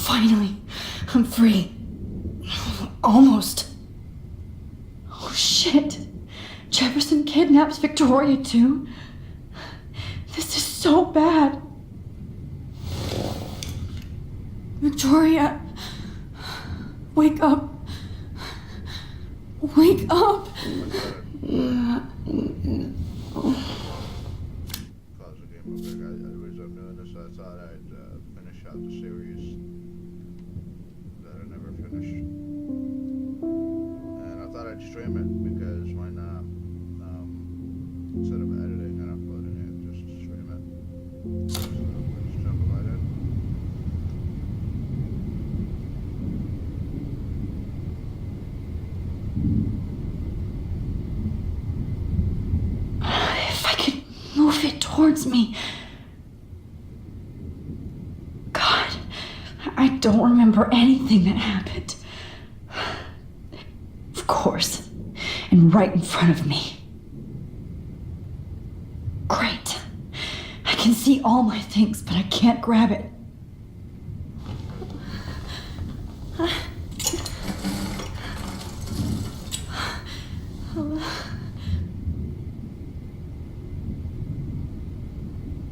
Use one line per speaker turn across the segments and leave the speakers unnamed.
Finally, I'm free. Almost. Oh shit. Jefferson kidnaps Victoria too. This is so bad. Victoria, wake up. Wake up.
I thought I'd finish out the series that I never finished, and I thought I'd stream it because why not? Instead of editing and uploading it, just stream it. So let's jump right in.
If I could move it towards me. I don't remember anything that happened. Of course, and right in front of me. Great. I can see all my things, but I can't grab it.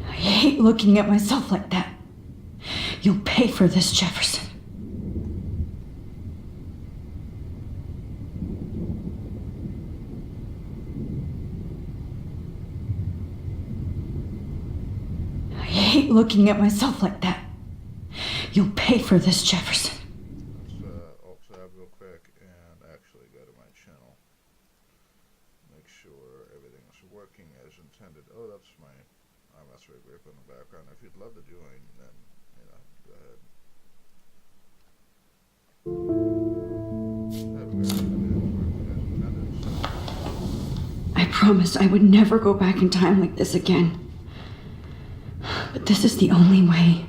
I hate looking at myself like that. You'll pay for this, Jefferson. I hate looking at myself like that. You'll pay for this, Jefferson.
Let's alt tab real quick and actually go to my channel. Make sure everything's working as intended. Oh, that's my iMaster grip in the background. If you'd love to join, then go ahead.
I promised I would never go back in time like this again. But this is the only way.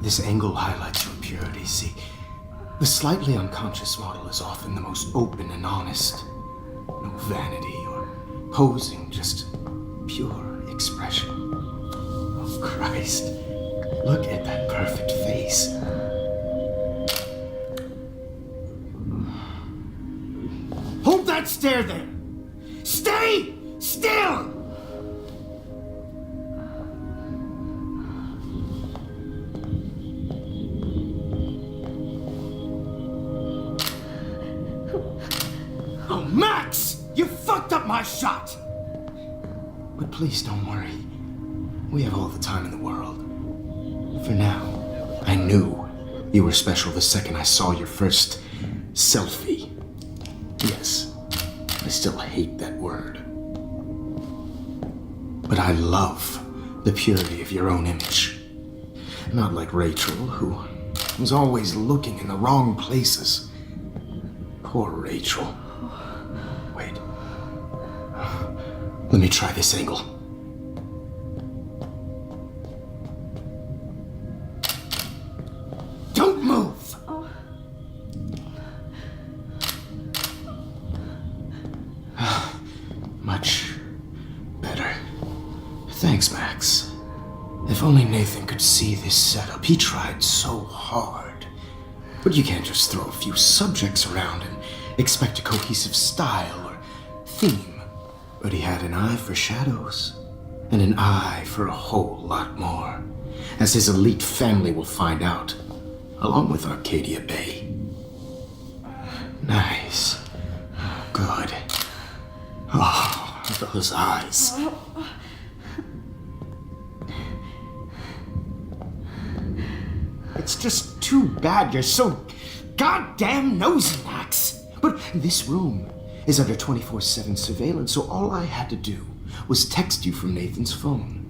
This angle highlights your purity. See, the slightly unconscious model is often the most open and honest. No vanity or posing, just pure expression. Oh, Christ. Look at that perfect face. Hold that stare there! Stay still! Oh, Max! You fucked up my shot! But please don't worry. We have all the time in the world. For now, I knew you were special the second I saw your first selfie. Yes, I still hate that word. But I love the purity of your own image. Not like Rachel, who was always looking in the wrong places. Poor Rachel. Wait. Let me try this angle. Don't move! Much better. Thanks, Max. If only Nathan could see this setup. He tried so hard. But you can't just throw a few subjects around and expect a cohesive style or theme. But he had an eye for shadows, and an eye for a whole lot more, as his elite family will find out, along with Arcadia Bay. Nice. Good. Oh, those eyes. It's just too bad you're so goddamn nosy, Max. But this room is under 24/7 surveillance, so all I had to do was text you from Nathan's phone,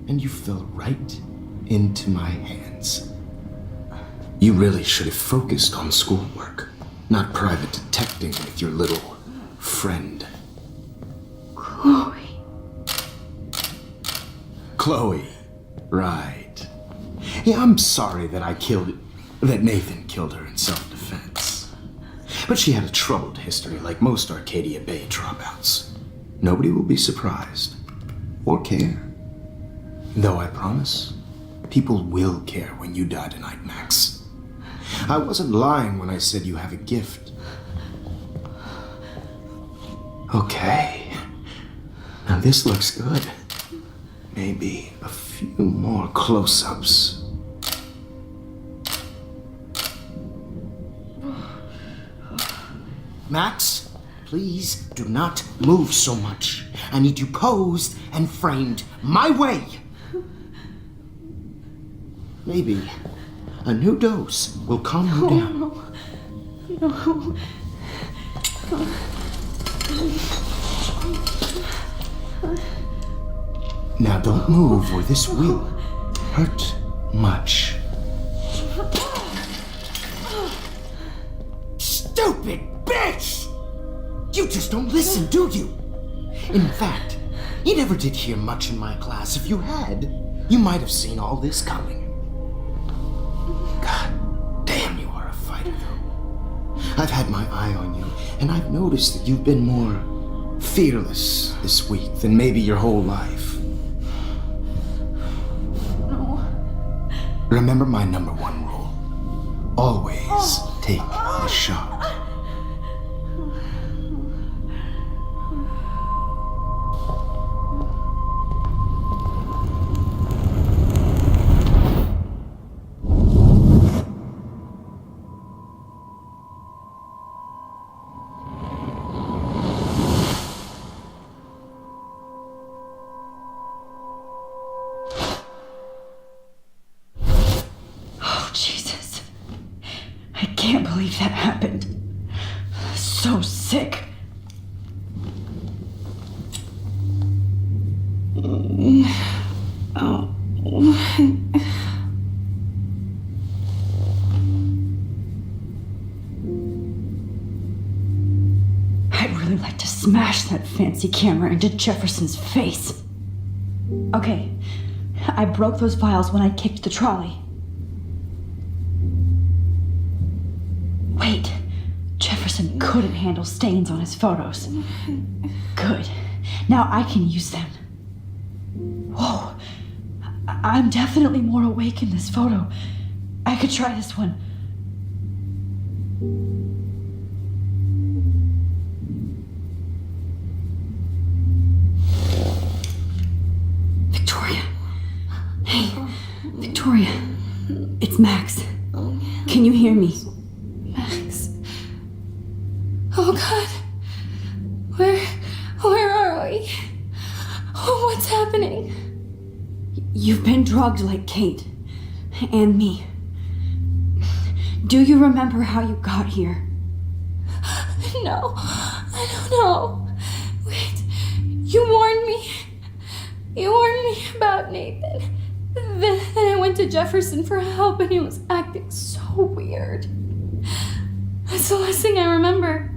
and you fell right into my hands. You really should have focused on schoolwork, not private detecting with your little friend.
Chloe.
Chloe. Right. Yeah, I'm sorry that Nathan killed her in self-defense. But she had a troubled history like most Arcadia Bay dropouts. Nobody will be surprised. Or care. Though I promise, people will care when you die tonight, Max. I wasn't lying when I said you have a gift. Okay. Now this looks good. Maybe a few more close-ups. Max, please do not move so much. I need you posed and framed my way. Maybe a new dose will calm you down.
No.
Now don't move or this will hurt much. Stupid bitch! You just don't listen, do you? In fact, you never did hear much in my class. If you had, you might have seen all this coming. God damn, you are a fighter, though. I've had my eye on you, and I've noticed that you've been more fearless this week than maybe your whole life.
No.
Remember my number one rule. Always take the shot.
Jesus. I can't believe that happened. So sick. Oh. I'd really like to smash that fancy camera into Jefferson's face. Okay, I broke those files when I kicked the trolley. Wait, Jefferson couldn't handle stains on his photos. Good. Now I can use them. Whoa. I'm definitely more awake in this photo. I could try this one. Victoria. Hey, Victoria. It's Max. Can you hear me?
Max. Oh God. Where are we? Oh, what's happening?
You've been drugged like Kate. And me. Do you remember how you got here?
No, I don't know. Wait, you warned me. You warned me about Nathan. Then I went to Jefferson for help and he was acting so weird. That's the last thing I remember.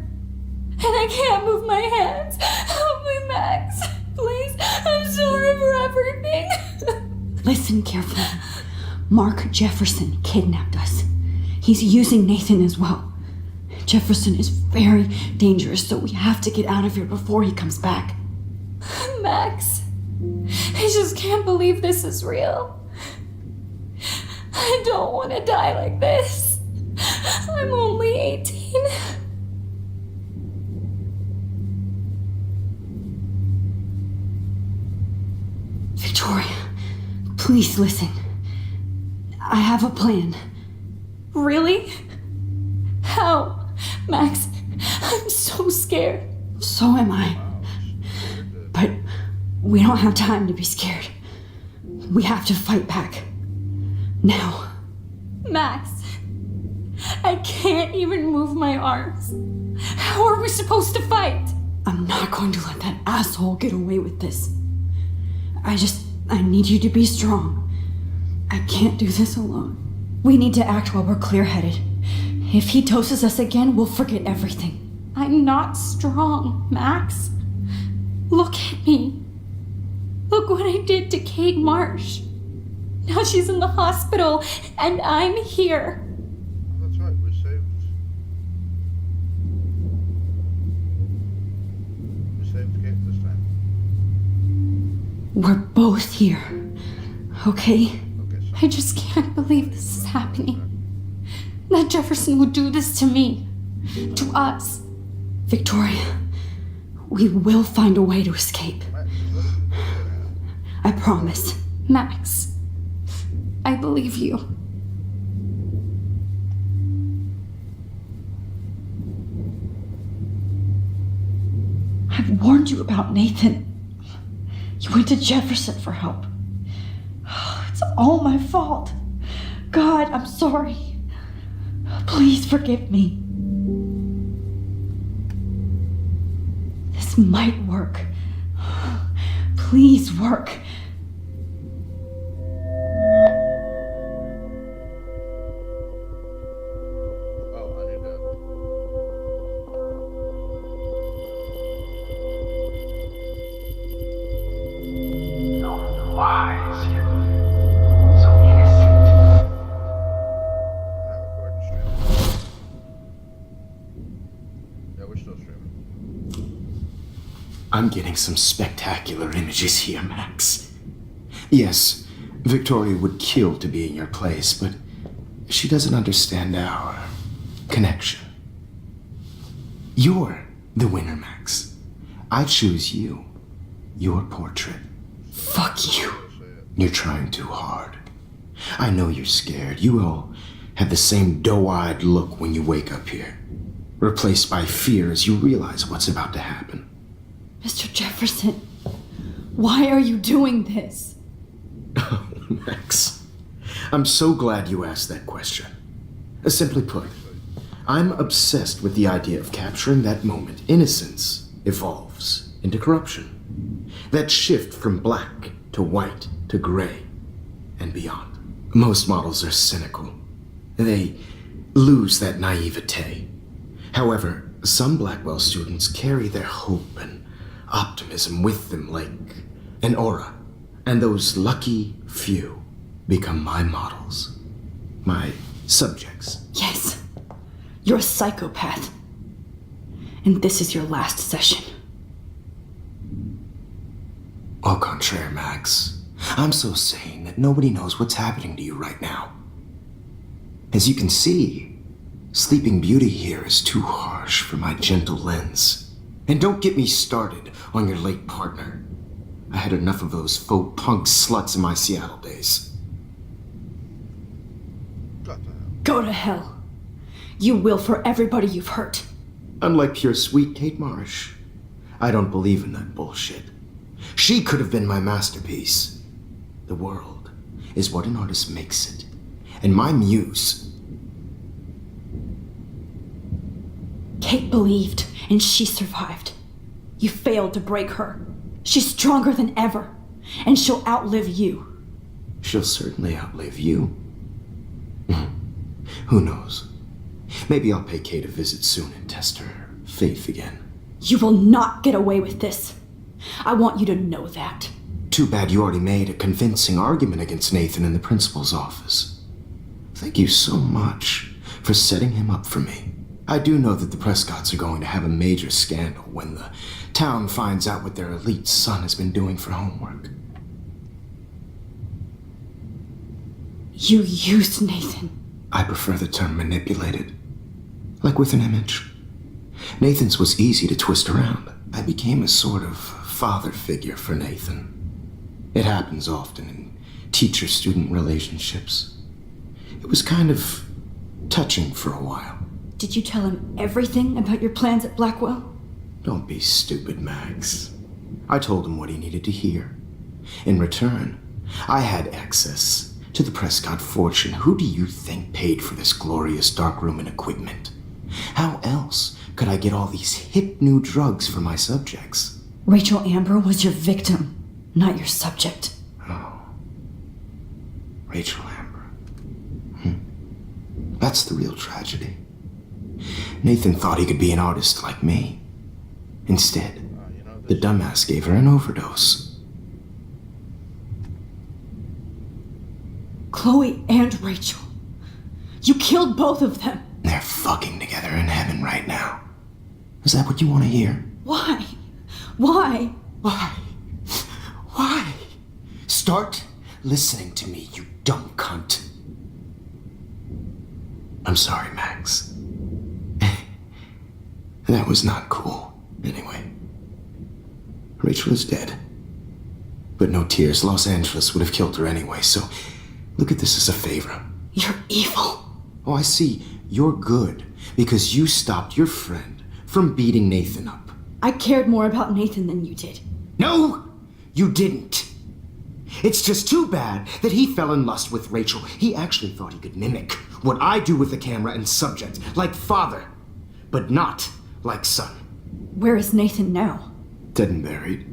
And I can't move my hands. Help me, Max. Please, I'm sorry for everything.
Listen carefully. Mark Jefferson kidnapped us. He's using Nathan as well. Jefferson is very dangerous, so we have to get out of here before he comes back.
Max, I just can't believe this is real. I don't want to die like this. I'm only 18.
Victoria, please listen. I have a plan.
Really? How? Max, I'm so scared.
So am I. But we don't have time to be scared. We have to fight back. Now.
Max, I can't even move my arms. How are we supposed to fight?
I'm not going to let that asshole get away with this. I need you to be strong. I can't do this alone. We need to act while we're clear-headed. If he doses us again, we'll forget everything.
I'm not strong, Max. Look at me. Look what I did to Kate Marsh. Now she's in the hospital, and I'm here.
That's right, we saved Kate this time.
We're both here, okay?
Okay, so
I just can't believe this is happening. That Jefferson would do this to me. To us.
Victoria, we will find a way to escape.
Max, just let him do it.
I promise.
Max, I believe you.
I've warned you about Nathan. You went to Jefferson for help. It's all my fault. God, I'm sorry. Please forgive me. This might work. Please work.
Oh, I need to.
So wise, yet so innocent.
Now recording streaming. Yeah, we're still streaming.
I'm getting some spectacular images here, Max. Yes, Victoria would kill to be in your place, but she doesn't understand our connection. You're the winner, Max. I choose you. Your portrait.
Fuck you.
Say it.
You're trying too hard. I know you're scared. You all have the same doe-eyed look when you wake up here, replaced by fear as you realize what's about to happen.
Mr. Jefferson, why are you doing this?
Oh, Max, I'm so glad you asked that question. Simply put, I'm obsessed with the idea of capturing that moment innocence evolves into corruption. That shift from black to white to gray and beyond. Most models are cynical. They lose that naivete. However, some Blackwell students carry their hope and optimism with them like an aura. And those lucky few become my models. My subjects.
Yes, you're a psychopath. And this is your last session.
Au contraire, Max. I'm so sane that nobody knows what's happening to you right now. As you can see, Sleeping Beauty here is too harsh for my gentle lens. And don't get me started on your late partner. I had enough of those faux punk sluts in my Seattle days.
Got to have.
Go to hell. You will for everybody you've hurt.
Unlike pure sweet Kate Marsh, I don't believe in that bullshit. She could have been my masterpiece. The world is what an artist makes it. And my muse...
Kate believed, and she survived. You failed to break her. She's stronger than ever, and she'll outlive you.
She'll certainly outlive you. Who knows? Maybe I'll pay Kate a visit soon and test her faith again.
You will not get away with this. I want you to know that.
Too bad you already made a convincing argument against Nathan in the principal's office. Thank you so much for setting him up for me. I do know that the Prescotts are going to have a major scandal when the town finds out what their elite son has been doing for homework.
You used Nathan.
I prefer the term manipulated. Like with an image. Nathan's was easy to twist around. I became a sort of father figure for Nathan. It happens often in teacher-student relationships. It was kind of touching for a while.
Did you tell him everything about your plans at Blackwell?
Don't be stupid, Max. I told him what he needed to hear. In return, I had access to the Prescott fortune. Who do you think paid for this glorious darkroom and equipment? How else could I get all these hip new drugs for my subjects?
Rachel Amber was your victim, not your subject.
Oh. Rachel Amber. That's the real tragedy. Nathan thought he could be an artist like me. Instead, the dumbass gave her an overdose.
Chloe and Rachel. You killed both of them.
They're fucking together in heaven right now. Is that what you want to hear?
Why? Why?
Why? Why? Start listening to me, you dumb cunt. I'm sorry, Max. That was not cool. Anyway, Rachel is dead. But no tears. Los Angeles would have killed her anyway, so look at this as a favor.
You're evil.
Oh, I see. You're good because you stopped your friend from beating Nathan up.
I cared more about Nathan than you did.
No, you didn't. It's just too bad that he fell in lust with Rachel. He actually thought he could mimic what I do with the camera and subject, like father, but not like son.
Where is Nathan now?
Dead and buried.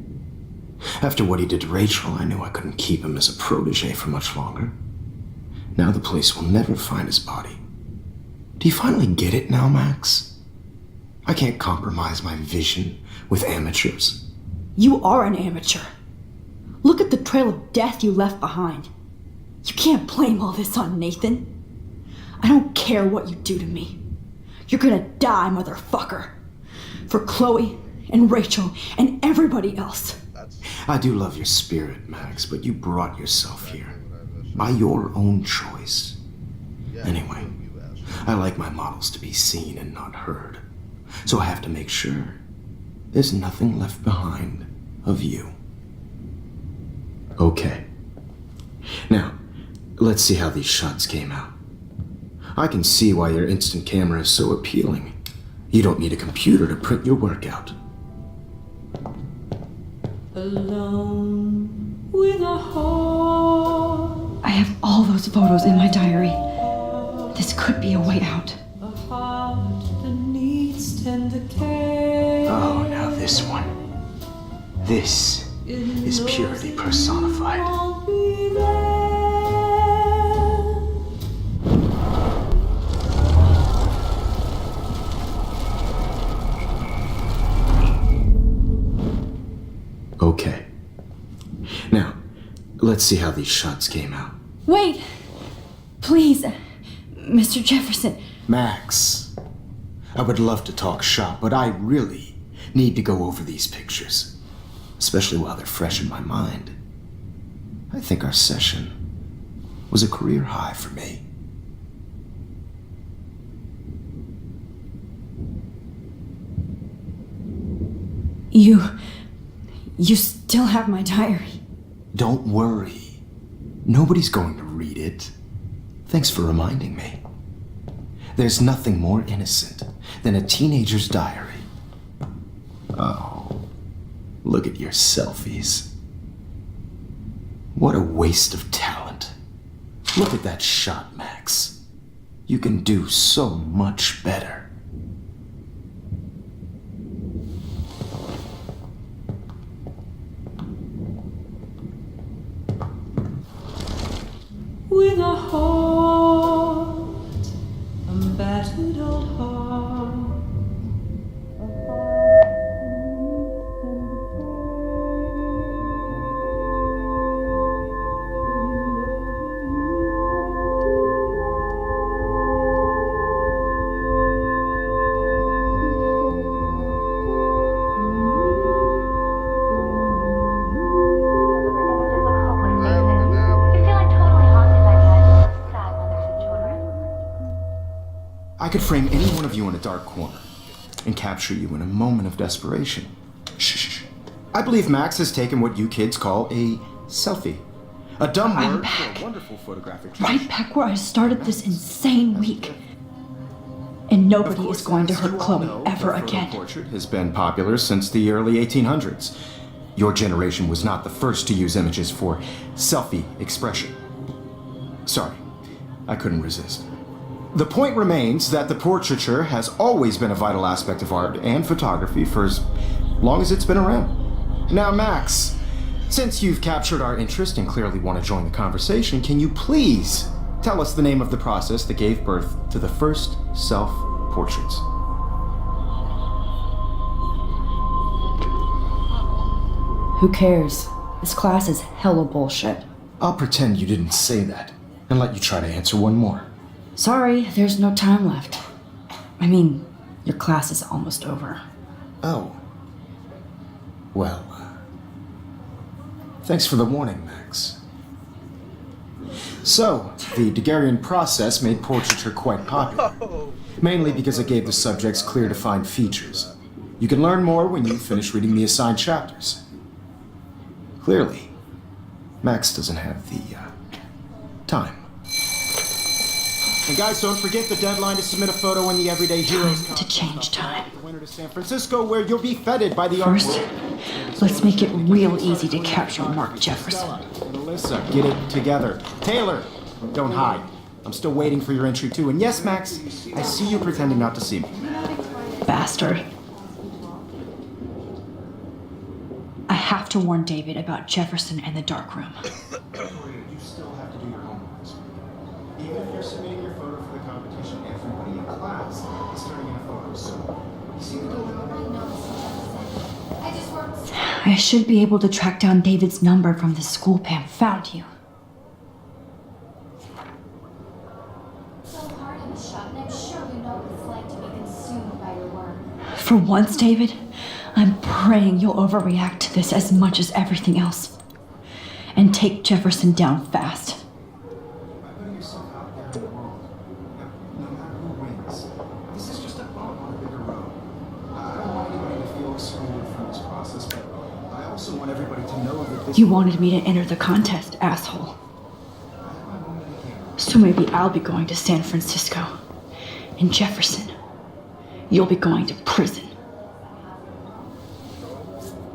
After what he did to Rachel, I knew I couldn't keep him as a protege for much longer. Now the police will never find his body. Do you finally get it now, Max? I can't compromise my vision with amateurs.
You are an amateur. Look at the trail of death you left behind. You can't blame all this on Nathan. I don't care what you do to me. You're gonna die, motherfucker. For Chloe and Rachel and everybody else.
I do love your spirit, Max, but you brought yourself here. By your own choice. Anyway, I like my models to be seen and not heard. So I have to make sure there's nothing left behind of you. Okay. Now, let's see how these shots came out. I can see why your instant camera is so appealing. You don't need a computer to print your work out.
Alone with a heart.
I have all those photos in my diary. This could be a way out.
A heart that needs tender care.
Oh, now this one. This is purity personified.
Won't be there.
Okay. Now, let's see how these shots came out.
Wait! Please, Mr. Jefferson.
Max, I would love to talk shop, but I really need to go over these pictures, especially while they're fresh in my mind. I think our session was a career high for me.
You still have my diary.
Don't worry. Nobody's going to read it. Thanks for reminding me. There's nothing more innocent than a teenager's diary. Oh, look at your selfies. What a waste of talent. Look at that shot, Max. You can do so much better.
With a heart, a battered old heart.
I could frame any one of you in a dark corner and capture you in a moment of desperation. Shh. I believe Max has taken what you kids call a selfie. A dumb
I'm
word
back.
for a wonderful photographic
Right back where I started this insane week. And nobody is going to hurt Chloe ever again.
Portrait has been popular since the early 1800s. Your generation was not the first to use images for selfie expression. Sorry, I couldn't resist. The point remains that the portraiture has always been a vital aspect of art and photography for as long as it's been around. Now, Max, since you've captured our interest and clearly want to join the conversation, can you please tell us the name of the process that gave birth to the first self-portraits.
Who cares? This class is hella bullshit.
I'll pretend you didn't say that, and let you try to answer one more.
Sorry, there's no time left. I mean, your class is almost over.
Oh. Well, thanks for the warning, Max. So, the Daguerrean process made portraiture quite popular, mainly because it gave the subjects clear defined features. You can learn more when you finish reading the assigned chapters. Clearly, Max doesn't have the time. And guys, don't forget the deadline to submit a photo in the Everyday Heroes
To change time.
winter to San Francisco, where you'll be feted by the
First,
artwork.
let's make it real easy to capture Mark Jefferson.
And Alyssa, get it together. Taylor, don't hide. I'm still waiting for your entry too. And yes, Max, I see you pretending not to see me.
Bastard. I have to warn David about Jefferson and the dark room.
You still have to do your homework. Even if you're submitting your photo for the competition, everybody in class is turning in a photo, so you see the dilemma?
I just worked
I should be able to track down David's number from the school Pam found you.
so hard in the shop, and I'm sure you know what it's like to be consumed by your work.
For once, David, I'm praying you'll overreact to this as much as everything else. And take Jefferson down fast.
By putting yourself out there in the world, no matter who wins, this is just a bump on a bigger road. I don't want anybody to feel excluded from this process, but I also want everybody to know that this
You wanted me to enter the contest, asshole. So maybe I'll be going to San Francisco. And Jefferson, you'll be going to prison.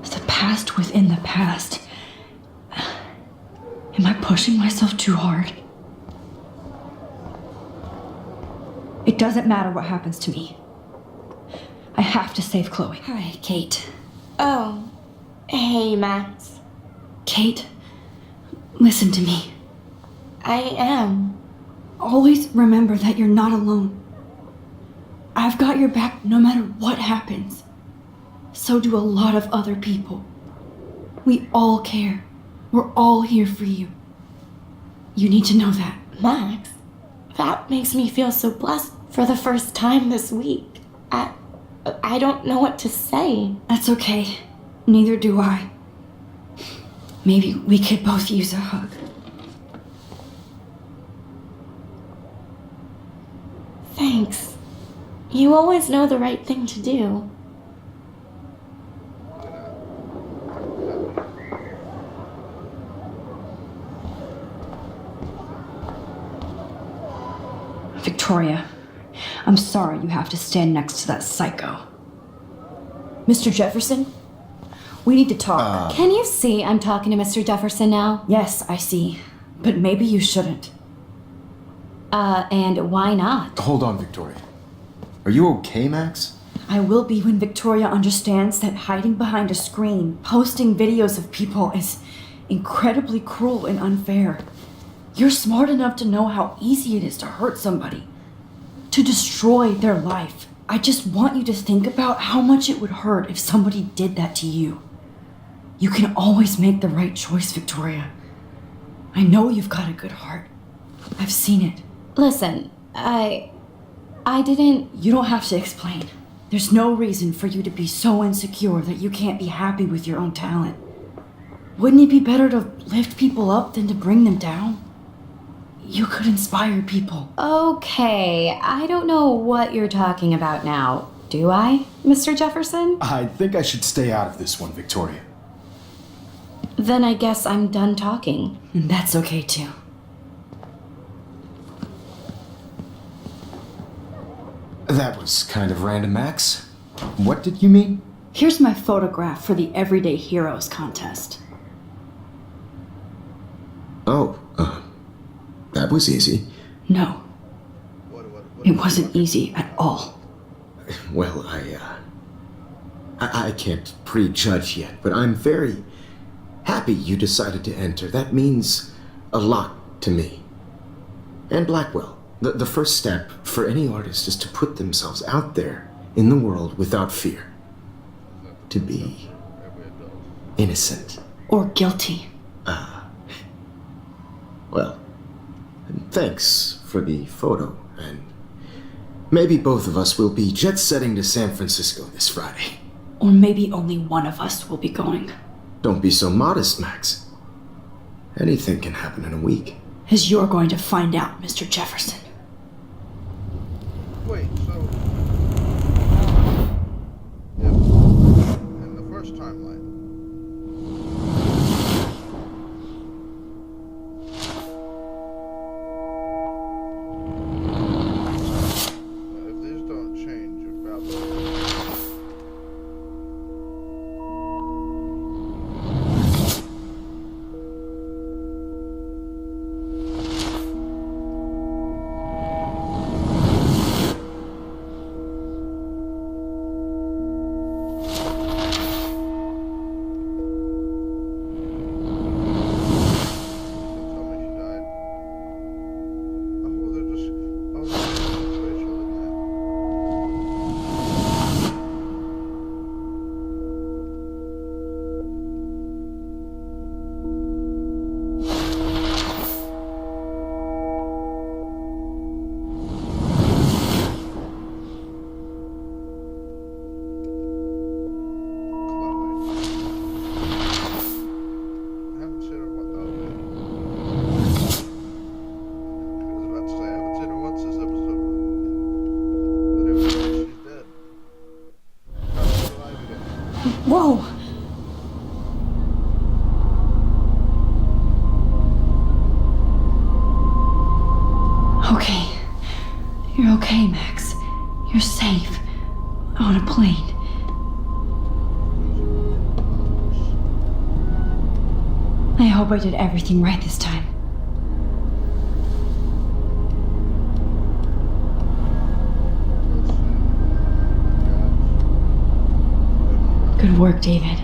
The past within the past. Am I pushing myself too hard? It doesn't matter what happens to me. I have to save Chloe. Hi, Kate.
Oh, hey, Max.
Kate, listen to me.
I am.
Always remember that you're not alone. I've got your back no matter what happens. So do a lot of other people. We all care. We're all here for you. You need to know that.
Max, that makes me feel so blessed for the first time this week. I don't know what to say.
That's okay. Neither do I. Maybe we could both use a hug.
Thanks. You always know the right thing to do.
Victoria, I'm sorry you have to stand next to that psycho. Mr. Jefferson, we need to talk.
Can you see I'm talking to Mr. Jefferson now?
Yes, I see. But maybe you shouldn't.
And why not?
Hold on, Victoria. Are you okay, Max?
I will be when Victoria understands that hiding behind a screen, posting videos of people is incredibly cruel and unfair. You're smart enough to know how easy it is to hurt somebody, to destroy their life. I just want you to think about how much it would hurt if somebody did that to you. You can always make the right choice, Victoria. I know you've got a good heart. I've seen it.
Listen, I didn't...
You don't have to explain. There's no reason for you to be so insecure that you can't be happy with your own talent. Wouldn't it be better to lift people up than to bring them down? You could inspire people.
Okay, I don't know what you're talking about now. Do I, Mr. Jefferson?
I think I should stay out of this one, Victoria.
Then I guess I'm done talking.
And that's okay too.
That was kind of random, Max. What did you mean?
Here's my photograph for the Everyday Heroes contest.
Oh, that was easy.
No, it wasn't easy at all.
Well, I can't prejudge yet, but I'm very happy you decided to enter. That means a lot to me. And Blackwell. The first step for any artist is to put themselves out there in the world without fear. To be innocent.
Or guilty.
Well, thanks for the photo, and maybe both of us will be jet-setting to San Francisco this Friday.
Or maybe only one of us will be going.
Don't be so modest, Max. Anything can happen in a week.
As you're going to find out, Mr. Jefferson.
Wait, so if in the first timeline, if these don't change about tell me she died. Oh, they're just that's Rachel, isn't it? I haven't seen her once. Oh, I was about to say, I haven't seen her once this episode. But anyway, she's dead. Oh, she's alive again.
Whoa! Okay. You're okay, Max. You're safe. On a plane. I hope I did everything right this time. Good work, David.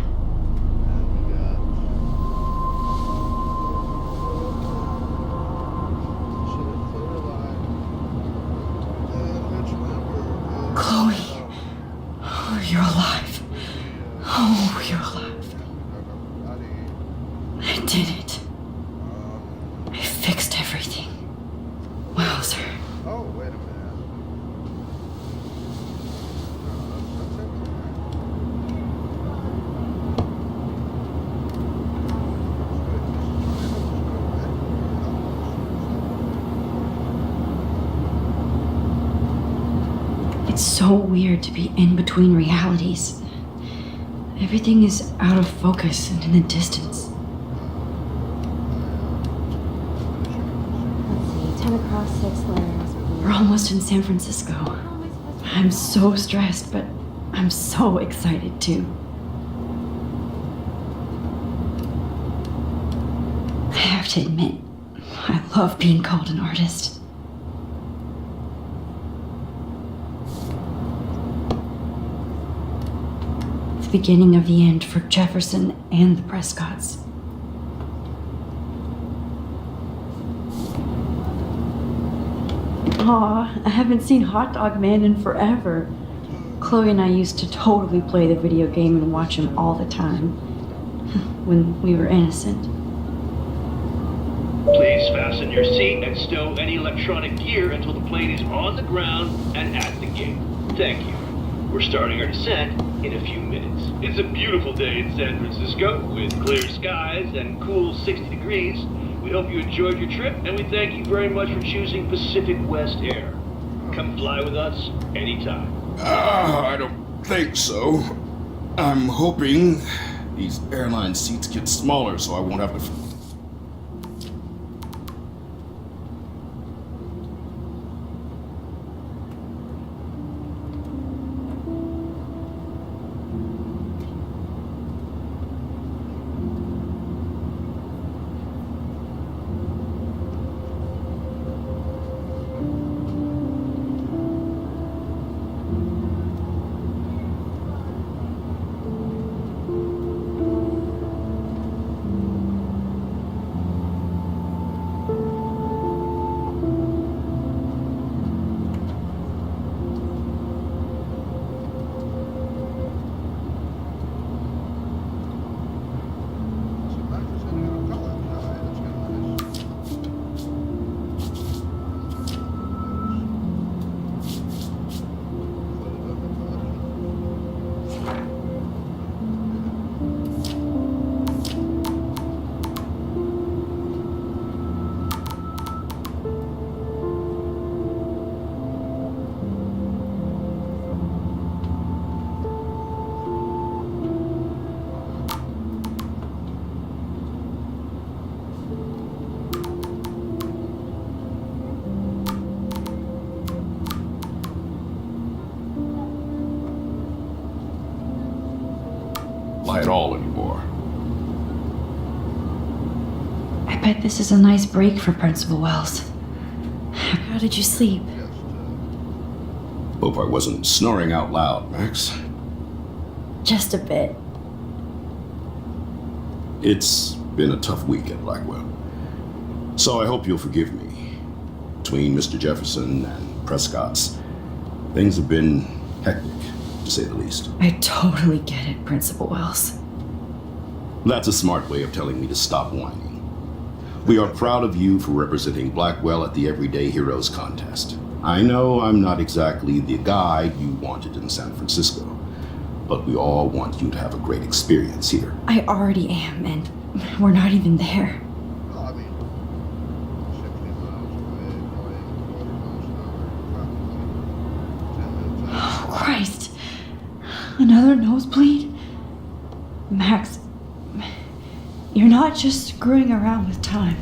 Chloe. Oh, you're alive. Oh, you're alive. I did it. I fixed everything. Wowzer.
Oh, wait a minute. That's everything.
It's so weird to be in between realities. Everything is out of focus and in the distance.
Let's see, 10 across 6 layers.
We're almost in San Francisco. I'm so stressed, but I'm so excited too. I have to admit, I love being called an artist. The beginning of the end for Jefferson and the Prescotts. Aw, I haven't seen Hot Dog Man in forever. Chloe and I used to totally play the video game and watch him all the time. When we were innocent.
Please fasten your seat and stow any electronic gear until the plane is on the ground and at the gate. Thank you. We're starting our descent in a few minutes. It's a beautiful day in San Francisco with clear skies and cool 60 degrees. We hope you enjoyed your trip, and we thank you very much for choosing Pacific West Air. Come fly with us anytime.
I don't think so. I'm hoping these airline seats get smaller so I won't have to... fly at all anymore.
I bet this is a nice break for Principal Wells. How did you sleep?
Hope I wasn't snoring out loud, Max.
Just a bit.
It's been a tough week at Blackwell. So I hope you'll forgive me. Between Mr. Jefferson and Prescott's, things have been hectic, to say the least.
I totally get it, Principal Wells.
That's a smart way of telling me to stop whining. We are proud of you for representing Blackwell at the Everyday Heroes contest. I know I'm not exactly the guy you wanted in San Francisco, but we all want you to have a great experience here.
I already am, and we're not even there.
Well, I mean, 60 miles away, going 40 miles an hour, probably 10 minutes
Oh,
out.
Christ. Another nosebleed? Max, you're not just screwing around with time.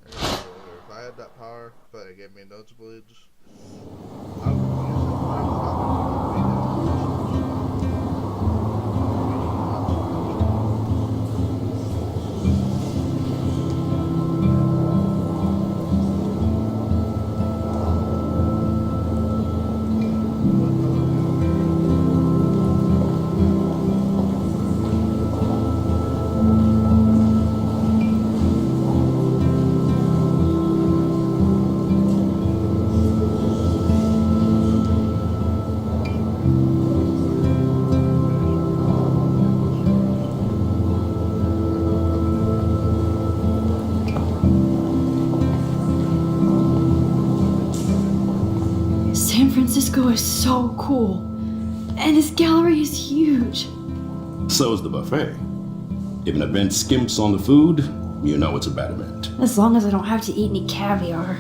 If I had that power, but it gave me nosebleeds, I would use it. I probably
San Francisco is so cool. And this gallery is huge.
So is the buffet. If an event skimps on the food, you know it's a bad event.
As long as I don't have to eat any caviar.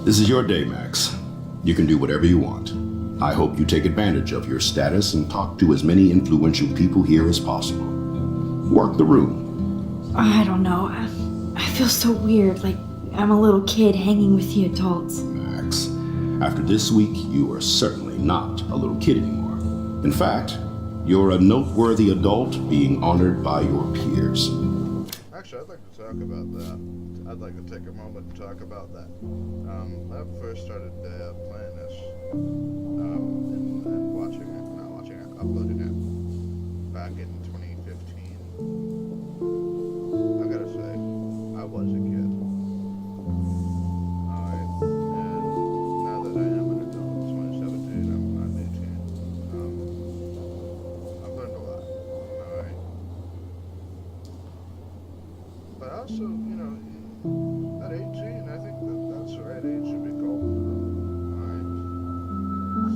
This is your day, Max. You can do whatever you want. I hope you take advantage of your status and talk to as many influential people here as possible. Work the room.
I don't know. I feel so weird, like I'm a little kid hanging with the adults.
Max, after this week, you are certainly not a little kid anymore. In fact, you're a noteworthy adult being honored by your peers.
Actually, I'd like to talk about that. I'd like to take a moment and talk about that. When I first started playing this, and watching it, not watching it, uploading it, back in 2015, I gotta say, I was a kid. Alright, and now that I am an adult, 2017, I'm 18, I've learned a lot, alright? But also, you know, at 18, I think that's the right age to be cold. Alright?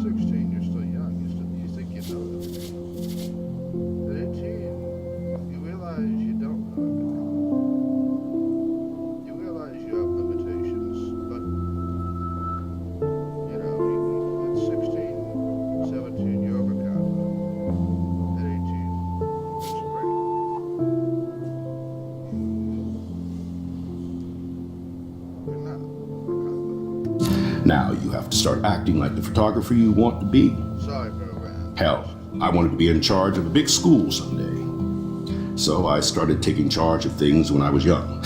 16, you're still young. You think you know everything. At 18, you realize you don't know everything. You realize you have limitations, but, you know, at 16, 17, you overcome them. At 18, it's great. You're not overcome.
Now you have to start acting like the photographer you want to be.
Sorry, program.
Hell, I wanted to be in charge of a big school someday. So I started taking charge of things when I was young.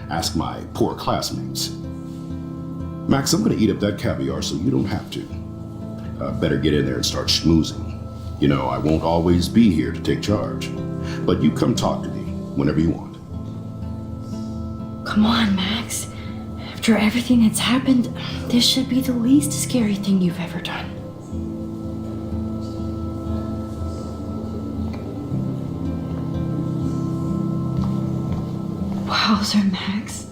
Ask my poor classmates. Max, I'm gonna eat up that caviar so you don't have to. Better get in there and start schmoozing. You know, I won't always be here to take charge. But you come talk to me whenever you want.
Come on, Max. After everything that's happened, this should be the least scary thing you've ever done. Wowzer, Max.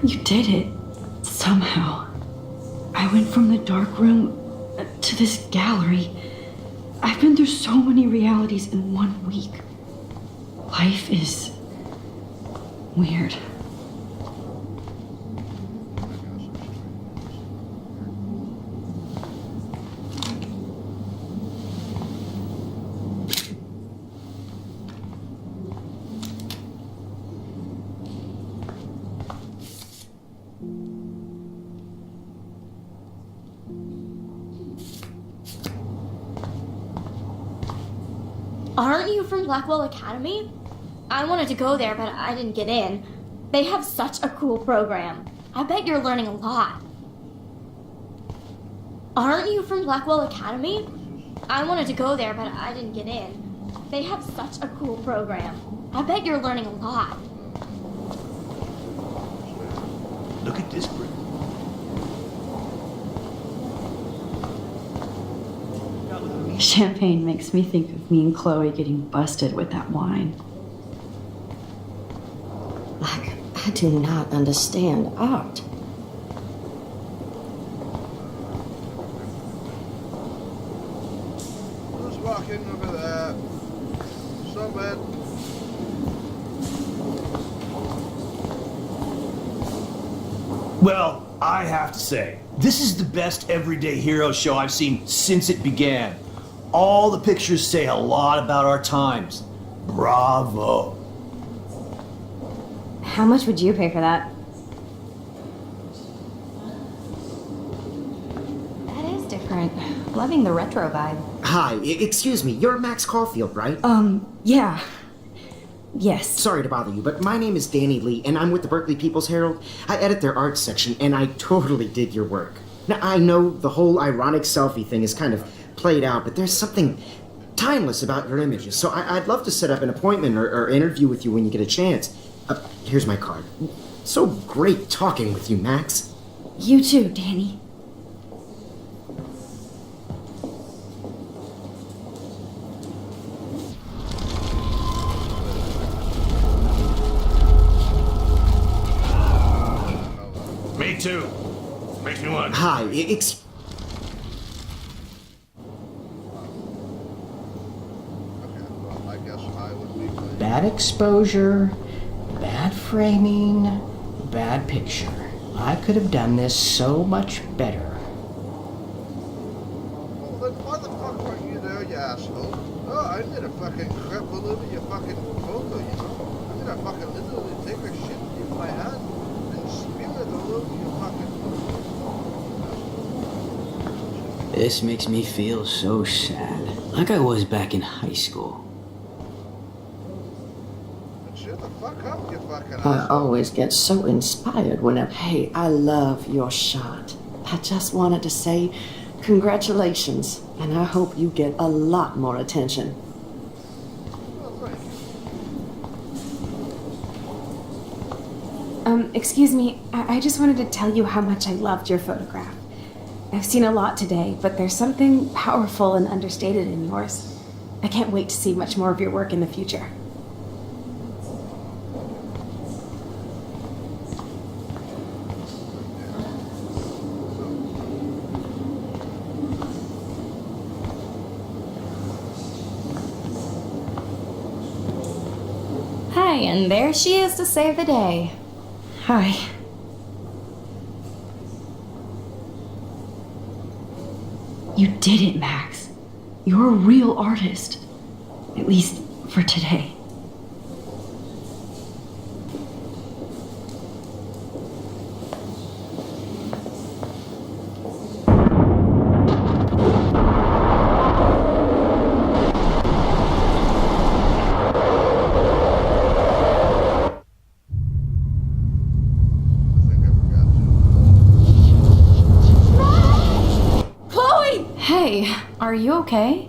You did it. Somehow. I went from the dark room to this gallery. I've been through so many realities in 1 week. Life is weird.
Aren't you from Blackwell Academy? I wanted to go there, but I didn't get in. They have such a cool program. I bet you're learning a lot. Aren't you from Blackwell Academy? I wanted to go there, but I didn't get in. They have such a cool program. I bet you're learning a lot.
Look at this brick.
Champagne makes me think of me and Chloe getting busted with that wine.
I do not understand art.
Who's walking over there? Someone.
Well, I have to say, this is the best everyday hero show I've seen since it began. All the pictures say a lot about our times. Bravo.
How much would you pay for that? That is different. Loving the retro vibe.
Hi, excuse me, you're Max Caulfield, right?
Yeah. Yes.
Sorry to bother you, but my name is Danny Lee, and I'm with the Berkeley People's Herald. I edit their arts section, and I totally dig your work. Now, I know the whole ironic selfie thing is kind of played out, but there's something timeless about your images, so I'd love to set up an appointment or interview with you when you get a chance. Here's my card. So great talking with you, Max.
You too, Danny.
Me too. Makes me want.
Hi,
Okay, well, I guess I would be playing.
Bad exposure, bad framing, bad picture. I could have done this so much better.
Well, then why the fuck weren't you there, you asshole? Oh, I did a fucking crap all over your fucking photo, you know? I did a fucking literally take a shit in my hand and spew it all over your fucking photo.
This makes me feel so sad. Like I was back in high school.
Shut the fuck up, you fucking
I
asshole.
always get so inspired whenever. Hey, I love your shot. I just wanted to say congratulations, and I hope you get a lot more attention.
Well, thank you.
Excuse me, I just wanted to tell you how much I loved your photograph. I've seen a lot today, but there's something powerful and understated in yours. I can't wait to see much more of your work in the future.
Hi, and there she is to save the day.
Hi. You did it, Max. You're a real artist. At least for today.
I think I forgot to.
Chloe!
Hey, are you okay?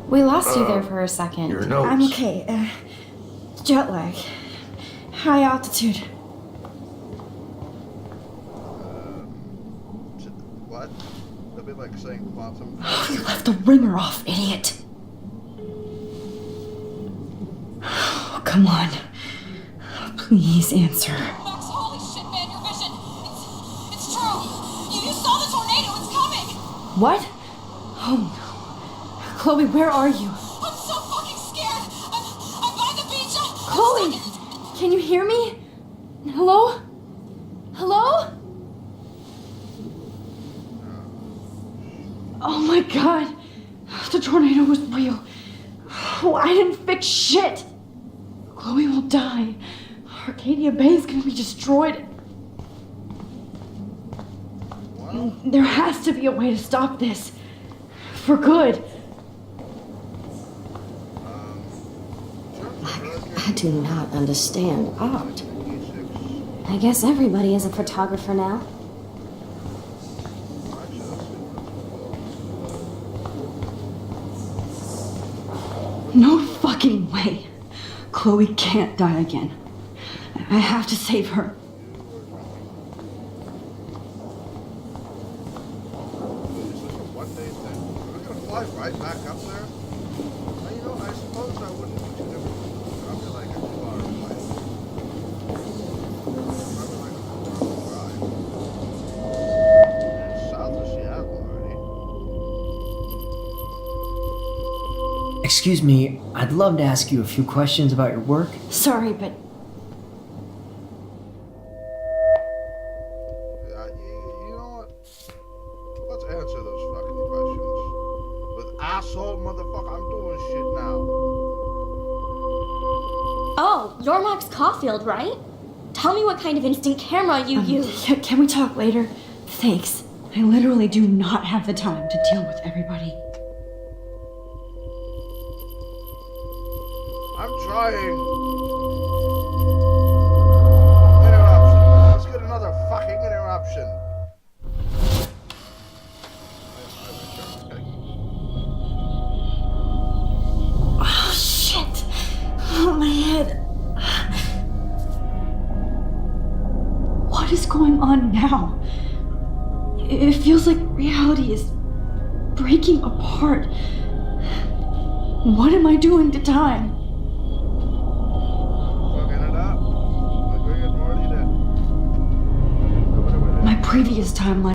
We lost you there for a second.
Your nose.
I'm okay. Jet lag. High altitude.
What? That'd be like saying quantum.
You left the ringer off, idiot. Come on. Please answer.
Max, holy shit, man, your vision. It's true. You saw the tornado. It's coming.
What? Oh no. Chloe, where are you?
I'm so fucking scared. I'm by the beach.
Chloe! Can you hear me? Hello? Hello? Oh my god. The tornado was real. Oh, I didn't fix shit. Chloe will die. Arcadia Bay is gonna be destroyed. There has to be a way to stop this. For good.
I do not understand art.
I guess everybody is a photographer now.
No fucking way. Chloe can't die again. I have to save her.
Is this a one-day thing? Are we gonna fly right back up there? You know, I suppose I wouldn't be too different. Probably like a 2-hour flight. Probably like a 4-hour drive. And south of Seattle already.
Excuse me, I'd love to ask you a few questions about your work.
Sorry, but
You know what? Let's answer those fucking questions. With asshole motherfucker, I'm doing shit now.
Oh, you're Max Caulfield, right? Tell me what kind of instant camera you use.
Can we talk later? Thanks. I literally do not have the time to deal with everybody.
I'm trying. Interruption. Let's get another fucking interruption.
Oh, shit. Oh, my head. What is going on now? It feels like reality is breaking apart. What am I doing to time?
Fucking it up. Like Rick and Morty did.
My previous timeline